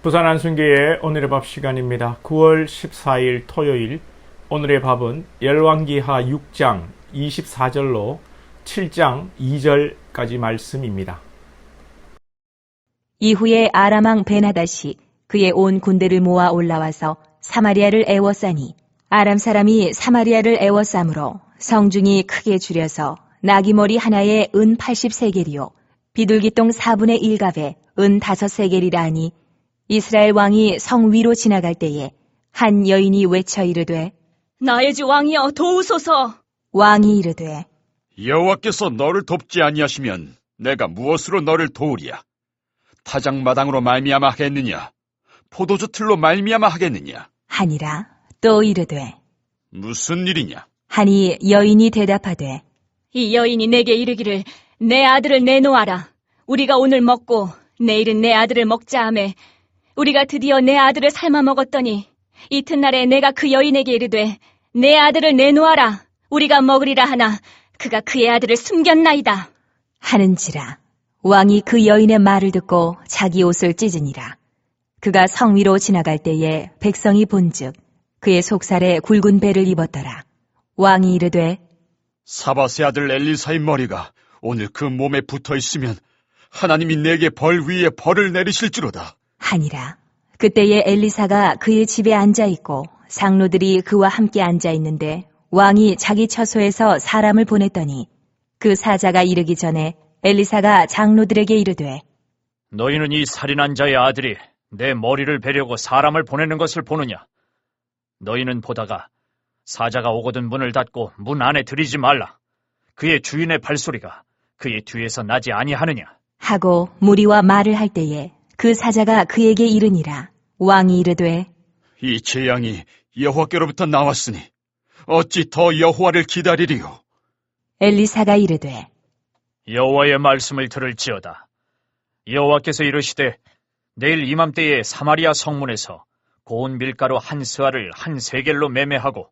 부산 안순교의 오늘의 밥 시간입니다. 9월 14일 토요일, 오늘의 밥은 열왕기하 6장 24절로 7장 2절까지 말씀입니다. 이후에 아람 왕 베나닷이 그의 온 군대를 모아 올라와서 사마리아를 애워싸니 아람 사람이 사마리아를 애워싸므로 성중이 크게 줄여서 나귀머리 하나에 은 80세겔이요 비둘기똥 4분의 1갑에 은 5세겔이라 하니 이스라엘 왕이 성 위로 지나갈 때에 한 여인이 외쳐 이르되 나의 주 왕이여 도우소서. 왕이 이르되 여호와께서 너를 돕지 아니하시면 내가 무엇으로 너를 도우랴? 타작마당으로 말미암아 하겠느냐? 포도주 틀로 말미암아 하겠느냐? 하니라. 또 이르되 무슨 일이냐? 하니 여인이 대답하되 이 여인이 내게 이르기를 내 아들을 내놓아라. 우리가 오늘 먹고 내일은 내 아들을 먹자 하매 우리가 드디어 내 아들을 삶아 먹었더니 이튿날에 내가 그 여인에게 이르되 내 아들을 내놓아라. 우리가 먹으리라 하나 그가 그의 아들을 숨겼나이다. 하는지라. 왕이 그 여인의 말을 듣고 자기 옷을 찢으니라. 그가 성 위로 지나갈 때에 백성이 본즉 그의 속살에 굵은 배를 입었더라. 왕이 이르되 사밧의 아들 엘리사의 머리가 오늘 그 몸에 붙어 있으면 하나님이 내게 벌 위에 벌을 내리실지로다. 하니라. 그때에 엘리사가 그의 집에 앉아있고 장로들이 그와 함께 앉아있는데 왕이 자기 처소에서 사람을 보냈더니 그 사자가 이르기 전에 엘리사가 장로들에게 이르되 너희는 이 살인한 자의 아들이 내 머리를 베려고 사람을 보내는 것을 보느냐? 너희는 보다가 사자가 오거든 문을 닫고 문 안에 들이지 말라. 그의 주인의 발소리가 그의 뒤에서 나지 아니하느냐? 하고 무리와 말을 할 때에 그 사자가 그에게 이르니라. 왕이 이르되 이 재앙이 여호와께로부터 나왔으니 어찌 더 여호와를 기다리리요? 엘리사가 이르되 여호와의 말씀을 들을지어다. 여호와께서 이르시되 내일 이맘때에 사마리아 성문에서 고운 밀가루 한 스아를 한 세겔로 매매하고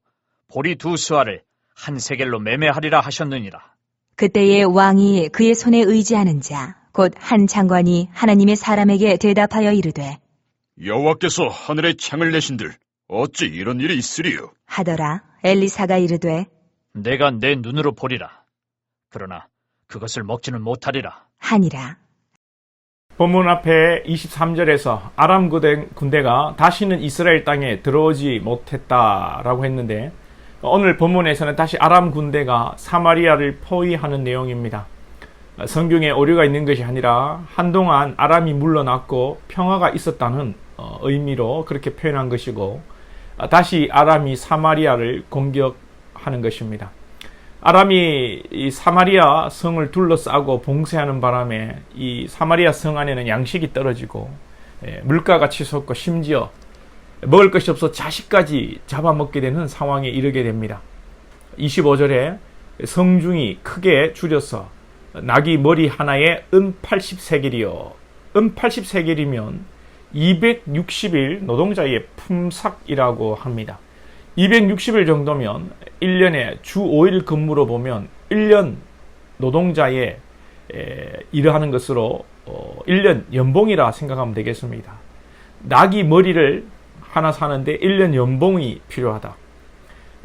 보리 2스아를 한 세겔로 매매하리라 하셨느니라. 그때에 왕이 그의 손에 의지하는 자 곧 한 장관이 하나님의 사람에게 대답하여 이르되 여호와께서 하늘에 창을 내신들 어찌 이런 일이 있으리요? 하더라. 엘리사가 이르되 내가 내 눈으로 보리라. 그러나 그것을 먹지는 못하리라. 하니라. 본문 앞에 23절에서 아람 군대가 다시는 이스라엘 땅에 들어오지 못했다라고 했는데 오늘 본문에서는 다시 아람 군대가 사마리아를 포위하는 내용입니다. 성경에 오류가 있는 것이 아니라 한동안 아람이 물러났고 평화가 있었다는 의미로 그렇게 표현한 것이고 다시 아람이 사마리아를 공격하는 것입니다. 아람이 이 사마리아 성을 둘러싸고 봉쇄하는 바람에 이 사마리아 성 안에는 양식이 떨어지고 물가가 치솟고 심지어 먹을 것이 없어 자식까지 잡아먹게 되는 상황에 이르게 됩니다. 25절에 성중이 크게 줄여서 나귀 머리 하나에 은 80세겔이요. 은 80세겔이면 260일 노동자의 품삯이라고 합니다. 260일 정도면 1년에 주 5일 근무로 보면 1년 노동자의 일하는 것으로 1년 연봉이라 생각하면 되겠습니다. 나귀 머리를 하나 사는데 1년 연봉이 필요하다.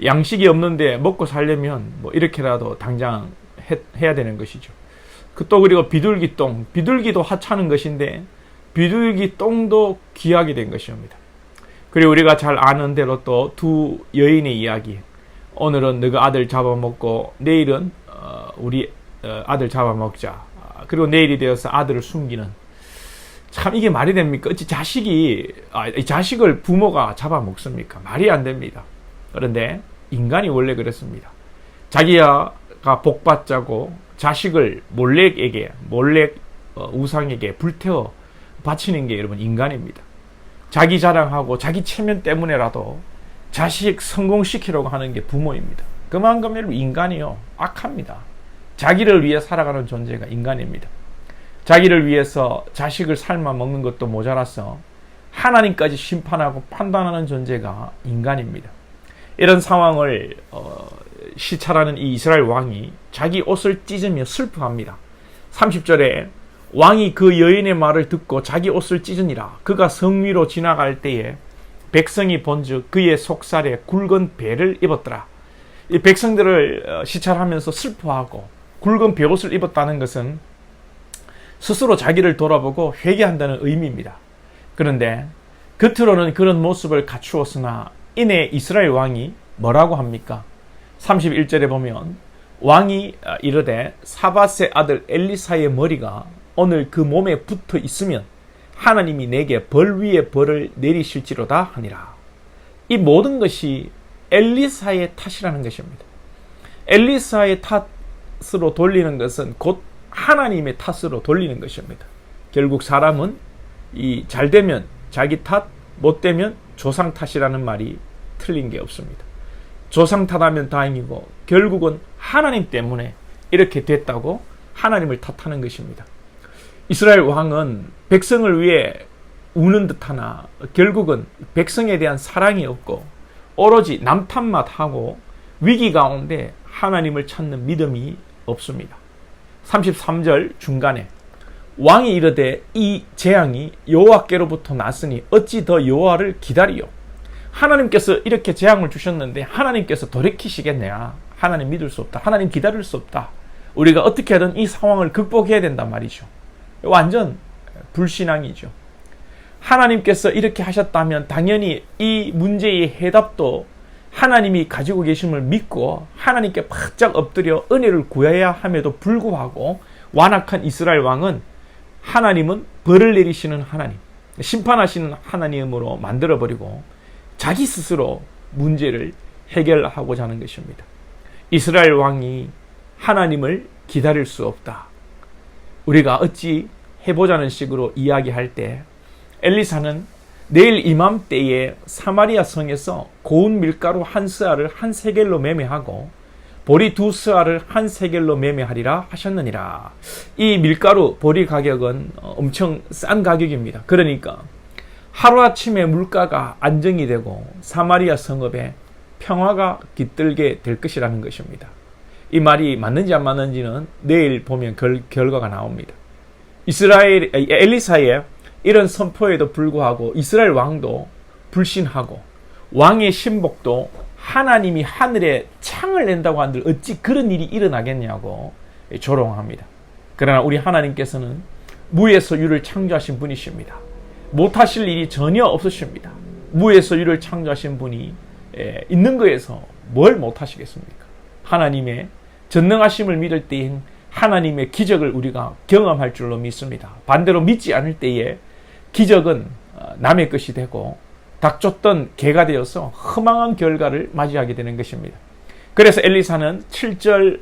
양식이 없는데 먹고 살려면 뭐 이렇게라도 당장 해야 되는 것이죠. 또 그리고 비둘기똥, 비둘기도 하찮은 것인데 비둘기똥도 귀하게 된 것입니다. 그리고 우리가 잘 아는 대로 또 두 여인의 이야기. 오늘은 너가 아들 잡아먹고 내일은 우리 아들 잡아먹자. 그리고 내일이 되어서 아들을 숨기는. 참 이게 말이 됩니까? 어찌 자식을 부모가 잡아먹습니까? 말이 안 됩니다. 그런데 인간이 원래 그렇습니다. 자기가 복받자고 자식을 몰래 우상에게 불태워 바치는 게 여러분 인간입니다. 자기 자랑하고 자기 체면 때문에라도 자식 성공시키려고 하는 게 부모입니다. 그만큼 여러분 인간이요 악합니다. 자기를 위해 살아가는 존재가 인간입니다. 자기를 위해서 자식을 삶아 먹는 것도 모자라서 하나님까지 심판하고 판단하는 존재가 인간입니다. 이런 상황을 시찰하는 이 이스라엘 왕이 자기 옷을 찢으며 슬퍼합니다. 30절에 왕이 그 여인의 말을 듣고 자기 옷을 찢으니라. 그가 성 위로 지나갈 때에 백성이 본즉 그의 속살에 굵은 배를 입었더라. 이 백성들을 시찰하면서 슬퍼하고 굵은 베옷을 입었다는 것은 스스로 자기를 돌아보고 회개한다는 의미입니다. 그런데 겉으로는 그런 모습을 갖추었으나 이내 이스라엘 왕이 뭐라고 합니까? 31절에 보면 왕이 이르되 사밧의 아들 엘리사의 머리가 오늘 그 몸에 붙어 있으면 하나님이 내게 벌 위에 벌을 내리실지로다 하니라. 이 모든 것이 엘리사의 탓이라는 것입니다. 엘리사의 탓으로 돌리는 것은 곧 하나님의 탓으로 돌리는 것입니다. 결국 사람은 이 잘 되면 자기 탓, 못 되면 조상 탓이라는 말이 틀린 게 없습니다. 조상 탓하면 다행이고 결국은 하나님 때문에 이렇게 됐다고 하나님을 탓하는 것입니다. 이스라엘 왕은 백성을 위해 우는 듯하나 결국은 백성에 대한 사랑이 없고 오로지 남 탓만 하고 위기 가운데 하나님을 찾는 믿음이 없습니다. 33절 중간에 왕이 이르되 이 재앙이 여호와께로부터 났으니 어찌 더 여호와를 기다리요. 하나님께서 이렇게 재앙을 주셨는데 하나님께서 돌이키시겠냐. 하나님 믿을 수 없다. 하나님 기다릴 수 없다. 우리가 어떻게든 이 상황을 극복해야 된단 말이죠. 완전 불신앙이죠. 하나님께서 이렇게 하셨다면 당연히 이 문제의 해답도 하나님이 가지고 계심을 믿고 하나님께 바짝 엎드려 은혜를 구해야 함에도 불구하고 완악한 이스라엘 왕은 하나님은 벌을 내리시는 하나님, 심판하시는 하나님으로 만들어버리고 자기 스스로 문제를 해결하고자 하는 것입니다. 이스라엘 왕이 하나님을 기다릴 수 없다. 우리가 어찌 해보자는 식으로 이야기할 때 엘리사는 내일 이맘때에 사마리아 성에서 고운 밀가루 한 스아를 한 세겔로 매매하고 보리 두 스아를 한 세겔로 매매하리라 하셨느니라. 이 밀가루 보리 가격은 엄청 싼 가격입니다. 그러니까 하루아침에 물가가 안정이 되고 사마리아 성읍에 평화가 깃들게 될 것이라는 것입니다. 이 말이 맞는지 안 맞는지는 내일 보면 결과가 나옵니다. 엘리사의 이런 선포에도 불구하고 이스라엘 왕도 불신하고 왕의 신복도 하나님이 하늘에 창을 낸다고 한들 어찌 그런 일이 일어나겠냐고 조롱합니다. 그러나 우리 하나님께서는 무에서 유를 창조하신 분이십니다. 못하실 일이 전혀 없으십니다. 무에서 유를 창조하신 분이 있는 거에서 뭘 못하시겠습니까? 하나님의 전능하심을 믿을 때엔 하나님의 기적을 우리가 경험할 줄로 믿습니다. 반대로 믿지 않을 때에 기적은 남의 것이 되고 닥쳤던 개가 되어서 허망한 결과를 맞이하게 되는 것입니다. 그래서 엘리사는 7장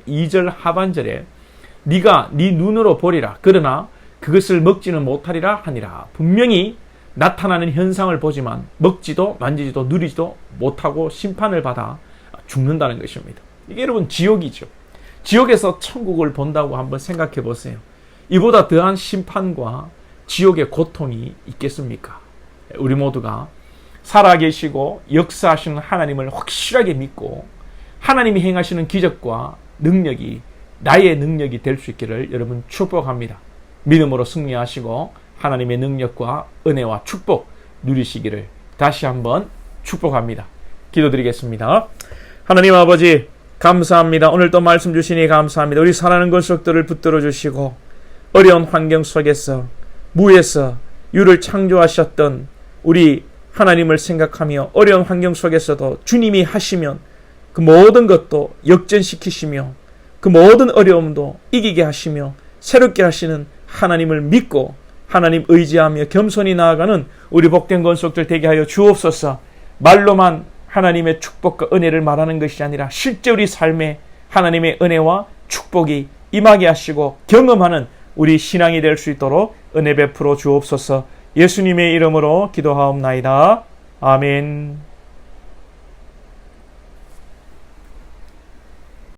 2절 하반절에 네가 네 눈으로 보리라 그러나 그것을 먹지는 못하리라 하니라. 분명히 나타나는 현상을 보지만 먹지도 만지지도 누리지도 못하고 심판을 받아 죽는다는 것입니다. 이게 여러분 지옥이죠. 지옥에서 천국을 본다고 한번 생각해 보세요. 이보다 더한 심판과 지옥의 고통이 있겠습니까? 우리 모두가 살아계시고 역사하시는 하나님을 확실하게 믿고 하나님이 행하시는 기적과 능력이 나의 능력이 될 수 있기를 여러분 축복합니다. 믿음으로 승리하시고 하나님의 능력과 은혜와 축복 누리시기를 다시 한번 축복합니다. 기도드리겠습니다. 하나님 아버지 감사합니다. 오늘 또 말씀 주시니 감사합니다. 우리 사랑하는 권속들을 붙들어 주시고 어려운 환경 속에서 무에서 유를 창조하셨던 우리 하나님을 생각하며 어려운 환경 속에서도 주님이 하시면 그 모든 것도 역전시키시며 그 모든 어려움도 이기게 하시며 새롭게 하시는 하나님을 믿고 하나님 의지하며 겸손히 나아가는 우리 복된 권속들 되게 하여 주옵소서. 말로만 하나님의 축복과 은혜를 말하는 것이 아니라 실제 우리 삶에 하나님의 은혜와 축복이 임하게 하시고 경험하는 우리 신앙이 될 수 있도록 은혜 베풀어 주옵소서. 예수님의 이름으로 기도하옵나이다. 아멘.